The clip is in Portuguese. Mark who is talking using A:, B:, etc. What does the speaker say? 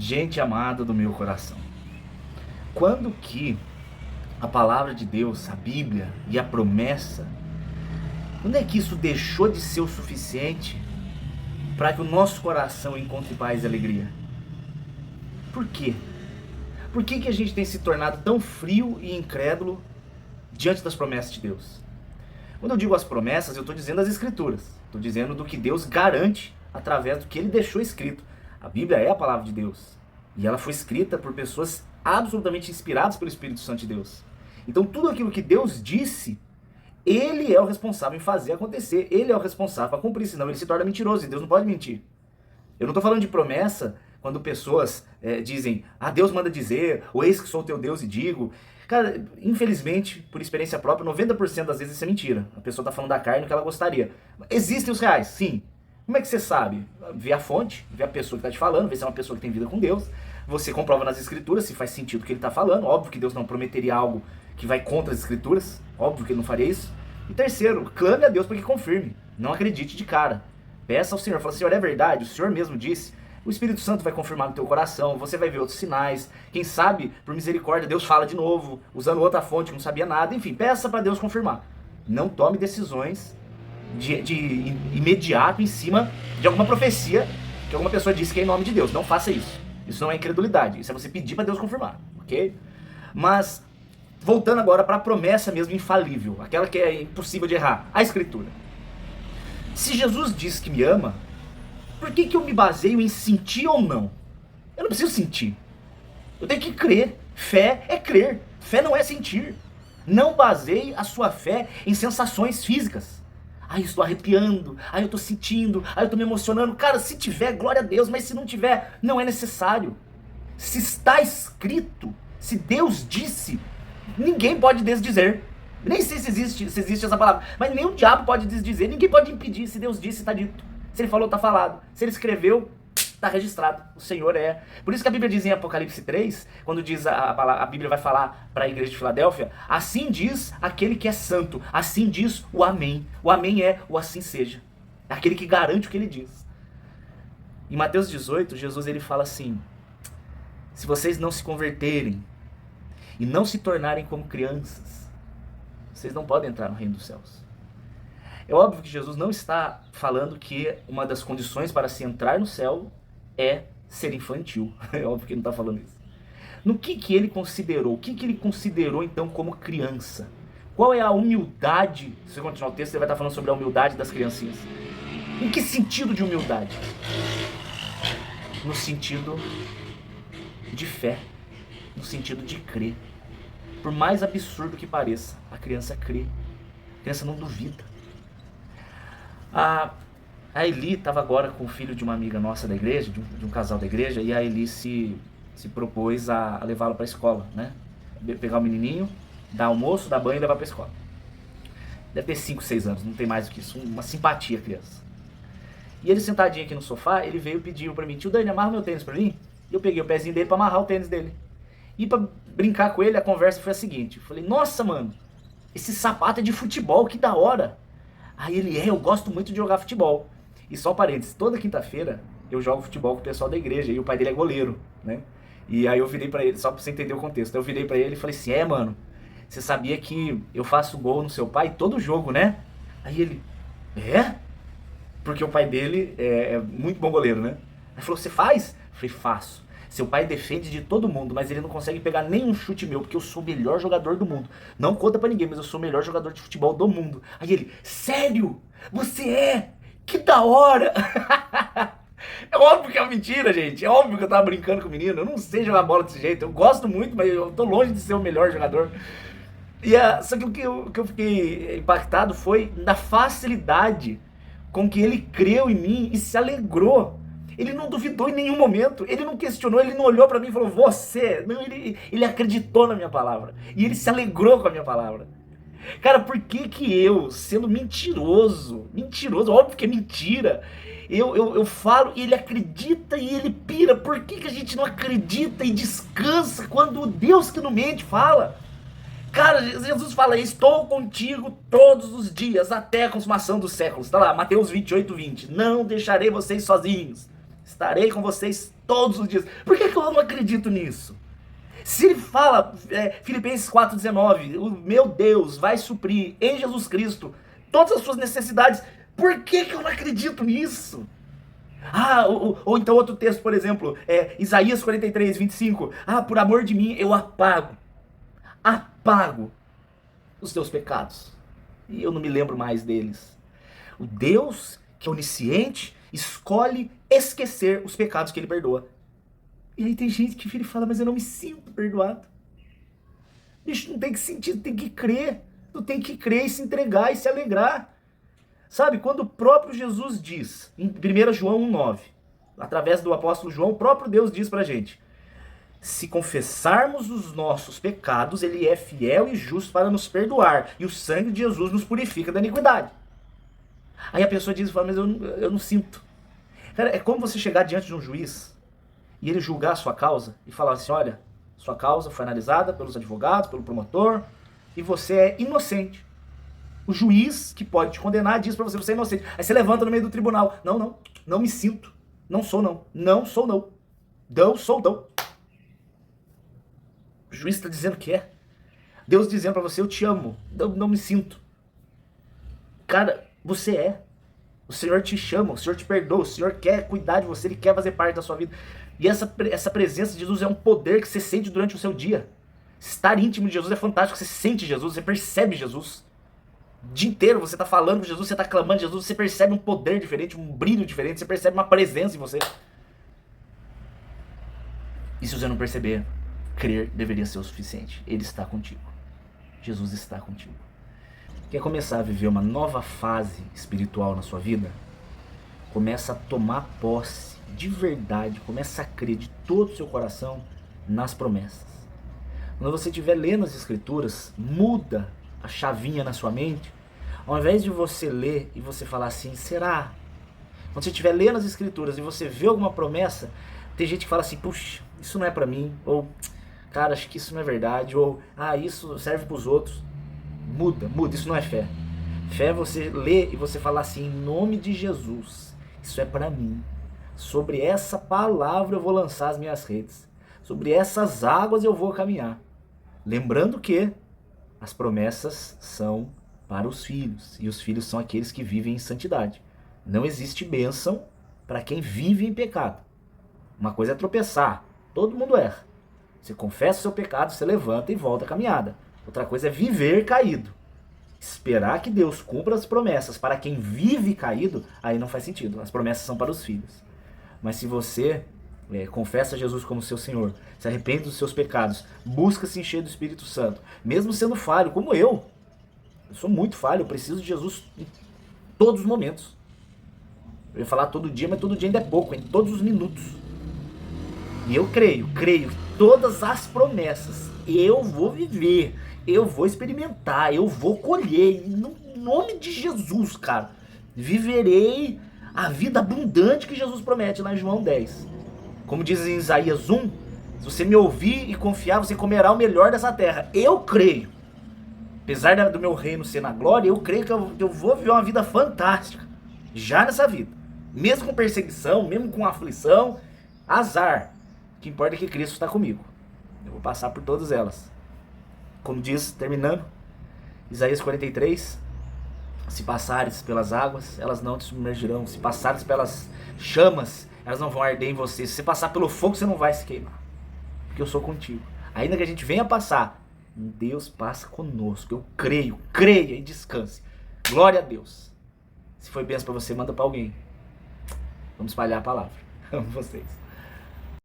A: Gente amada do meu coração, quando que a palavra de Deus, a Bíblia e a promessa, quando é que isso deixou de ser o suficiente para que o nosso coração encontre paz e alegria? Por quê? Por que a gente tem se tornado tão frio e incrédulo diante das promessas de Deus? Quando eu digo as promessas, eu estou dizendo as escrituras. Estou dizendo do que Deus garante através do que Ele deixou escrito. A Bíblia é a palavra de Deus. E ela foi escrita por pessoas absolutamente inspiradas pelo Espírito Santo de Deus. Então tudo aquilo que Deus disse, Ele é o responsável em fazer acontecer. Ele é o responsável para cumprir, senão Ele se torna mentiroso e Deus não pode mentir. Eu não estou falando de promessa quando pessoas dizem, Deus manda dizer, ou eis que sou o teu Deus e digo. Cara, infelizmente, por experiência própria, 90% das vezes isso é mentira. A pessoa está falando da carne que ela gostaria. Existem os reais, sim. Como é que você sabe? Vê a fonte, vê a pessoa que está te falando, vê se é uma pessoa que tem vida com Deus. Você comprova nas escrituras se faz sentido o que ele está falando. Óbvio que Deus não prometeria algo que vai contra as escrituras. Óbvio que ele não faria isso. E terceiro, clame a Deus para que confirme. Não acredite de cara. Peça ao Senhor. Fala, Senhor, é verdade? O Senhor mesmo disse. O Espírito Santo vai confirmar no teu coração, você vai ver outros sinais. Quem sabe, por misericórdia, Deus fala de novo, usando outra fonte, não sabia nada. Enfim, peça para Deus confirmar. Não tome decisões de imediato em cima de alguma profecia que alguma pessoa disse que é em nome de Deus. Não faça isso. Isso não é incredulidade. Isso é você pedir para Deus confirmar, ok? Mas, voltando agora para a promessa mesmo infalível, aquela que é impossível de errar, a Escritura. Se Jesus diz que me ama, por que eu me baseio em sentir ou não? Eu não preciso sentir. Eu tenho que crer. Fé é crer. Fé não é sentir. Não baseie a sua fé em sensações físicas. Eu estou arrepiando. Eu estou sentindo. Eu estou me emocionando. Cara, se tiver, glória a Deus. Mas se não tiver, não é necessário. Se está escrito, se Deus disse, ninguém pode desdizer. Nem sei se existe essa palavra. Mas nem o diabo pode desdizer. Ninguém pode impedir. Se Deus disse, está dito. Se ele falou, está falado. Se ele escreveu, está registrado. O Senhor é. Por isso que a Bíblia diz em Apocalipse 3, quando diz a Bíblia vai falar para a igreja de Filadélfia, assim diz aquele que é santo, assim diz o amém. O amém é o assim seja. É aquele que garante o que ele diz. Em Mateus 18, Jesus ele fala assim, se vocês não se converterem e não se tornarem como crianças, vocês não podem entrar no reino dos céus. É óbvio que Jesus não está falando que uma das condições para se entrar no céu é ser infantil. É óbvio que ele não está falando isso. No que ele considerou? O que ele considerou então como criança? Qual é a humildade? Se você continuar o texto, você vai estar falando sobre a humildade das criancinhas. Em que sentido de humildade? No sentido de fé. No sentido de crer. Por mais absurdo que pareça, a criança crê. A criança não duvida. A Eli estava agora com o filho de uma amiga nossa da igreja, de um casal da igreja, e a Eli se propôs a levá-lo para a escola, né? Pegar o menininho, dar almoço, dar banho e levar para a escola. Deve ter 5, 6 anos, não tem mais do que isso, uma simpatia criança. E ele sentadinho aqui no sofá, ele veio e pediu para mim, tio Dani, amarra meu tênis para mim? E eu peguei o pezinho dele para amarrar o tênis dele. E para brincar com ele, a conversa foi a seguinte, eu falei, nossa mano, esse sapato é de futebol, que da hora. Aí ele, eu gosto muito de jogar futebol. E só parênteses, toda quinta-feira eu jogo futebol com o pessoal da igreja, e o pai dele é goleiro, né? E aí eu virei pra ele, só pra você entender o contexto, eu virei pra ele e falei assim, mano, você sabia que eu faço gol no seu pai todo jogo, né? Aí ele, Porque o pai dele é muito bom goleiro, né? Aí falou, você faz? Eu falei, faço. Seu pai defende de todo mundo, mas ele não consegue pegar nenhum chute meu, porque eu sou o melhor jogador do mundo. Não conta pra ninguém, mas eu sou o melhor jogador de futebol do mundo. Aí ele, sério? Você é? Que da hora! É óbvio que é uma mentira, gente. É óbvio que eu tava brincando com o menino. Eu não sei jogar bola desse jeito. Eu gosto muito, mas eu tô longe de ser o melhor jogador. Só que o que eu fiquei impactado foi na facilidade com que ele creu em mim e se alegrou. Ele não duvidou em nenhum momento, ele não questionou, ele não olhou pra mim e falou, você. Não, ele acreditou na minha palavra. E ele se alegrou com a minha palavra. Cara, por que eu, sendo mentiroso, óbvio que é mentira, eu falo e ele acredita e ele pira? Por que a gente não acredita e descansa quando o Deus que não mente fala? Cara, Jesus fala, estou contigo todos os dias, até a consumação dos séculos. Tá lá, Mateus 28, 20. Não deixarei vocês sozinhos. estarei com vocês todos os dias. Por que eu não acredito nisso? Se ele fala, Filipenses 4,19, o meu Deus vai suprir em Jesus Cristo todas as suas necessidades, por que eu não acredito nisso? Ou então outro texto, por exemplo, Isaías 43:25, por amor de mim eu apago os teus pecados, e eu não me lembro mais deles. O Deus que é onisciente escolhe esquecer os pecados que ele perdoa. E aí tem gente que vira e fala, mas eu não me sinto perdoado. Bicho, não tem que sentir, tem que crer. Tu tem que crer e se entregar e se alegrar. Sabe, quando o próprio Jesus diz, em 1 João 1,9, através do apóstolo João, o próprio Deus diz pra gente, se confessarmos os nossos pecados, ele é fiel e justo para nos perdoar, e o sangue de Jesus nos purifica da iniquidade. Aí a pessoa diz, mas eu não sinto. Cara, é como você chegar diante de um juiz e ele julgar a sua causa e falar assim, olha, sua causa foi analisada pelos advogados, pelo promotor, e você é inocente. O juiz que pode te condenar diz pra você, você é inocente. Aí você levanta no meio do tribunal, não me sinto, não sou não, não sou não, não sou não. O juiz está dizendo que é. Deus dizendo pra você, eu te amo, não me sinto. Cara, você é. O Senhor te chama, o Senhor te perdoa, o Senhor quer cuidar de você, Ele quer fazer parte da sua vida. E essa presença de Jesus é um poder que você sente durante o seu dia. Estar íntimo de Jesus é fantástico, você sente Jesus, você percebe Jesus. O dia inteiro você está falando com Jesus, você está clamando Jesus, você percebe um poder diferente, um brilho diferente, você percebe uma presença em você. E se você não perceber, crer deveria ser o suficiente. Ele está contigo. Jesus está contigo. Quer começar a viver uma nova fase espiritual na sua vida? Começa a tomar posse de verdade, começa a crer de todo o seu coração nas promessas. Quando você estiver lendo as escrituras, muda a chavinha na sua mente. Ao invés de você ler e você falar assim, será? Quando você estiver lendo as escrituras e você vê alguma promessa, tem gente que fala assim, puxa, isso não é pra mim, ou cara, acho que isso não é verdade, ou isso serve pros outros. Muda, isso não é fé. Fé é você ler e você falar assim, em nome de Jesus, isso é pra mim. Sobre essa palavra eu vou lançar as minhas redes. Sobre essas águas eu vou caminhar. Lembrando que as promessas são para os filhos, e os filhos são aqueles que vivem em santidade. Não existe bênção para quem vive em pecado. Uma coisa é tropeçar, todo mundo erra. Você confessa o seu pecado, você levanta e volta a caminhada. Outra coisa é viver caído. Esperar que Deus cumpra as promessas para quem vive caído, aí não faz sentido. As promessas são para os filhos. Mas se você confessa Jesus como seu Senhor, se arrepende dos seus pecados, busca se encher do Espírito Santo, mesmo sendo falho, como eu sou muito falho, eu preciso de Jesus em todos os momentos. Eu ia falar todo dia, mas todo dia ainda é pouco, em todos os minutos. E eu creio em todas as promessas. Eu vou viver, eu vou experimentar, eu vou colher, em nome de Jesus, cara. Viverei a vida abundante que Jesus promete lá em João 10. Como diz em Isaías 1, se você me ouvir e confiar, você comerá o melhor dessa terra. Eu creio. Apesar do meu reino ser na glória, eu creio que eu vou viver uma vida fantástica. Já nessa vida. Mesmo com perseguição, mesmo com aflição, azar. O que importa é que Cristo está comigo. Eu vou passar por todas elas. Como diz, terminando, Isaías 43, se passares pelas águas, elas não te submergirão. Se passares pelas chamas, elas não vão arder em você. Se você passar pelo fogo, você não vai se queimar. Porque eu sou contigo. Ainda que a gente venha passar, Deus passa conosco. Eu creia e descanse. Glória a Deus. Se foi bênção para você, manda para alguém. Vamos espalhar a palavra. Amo vocês.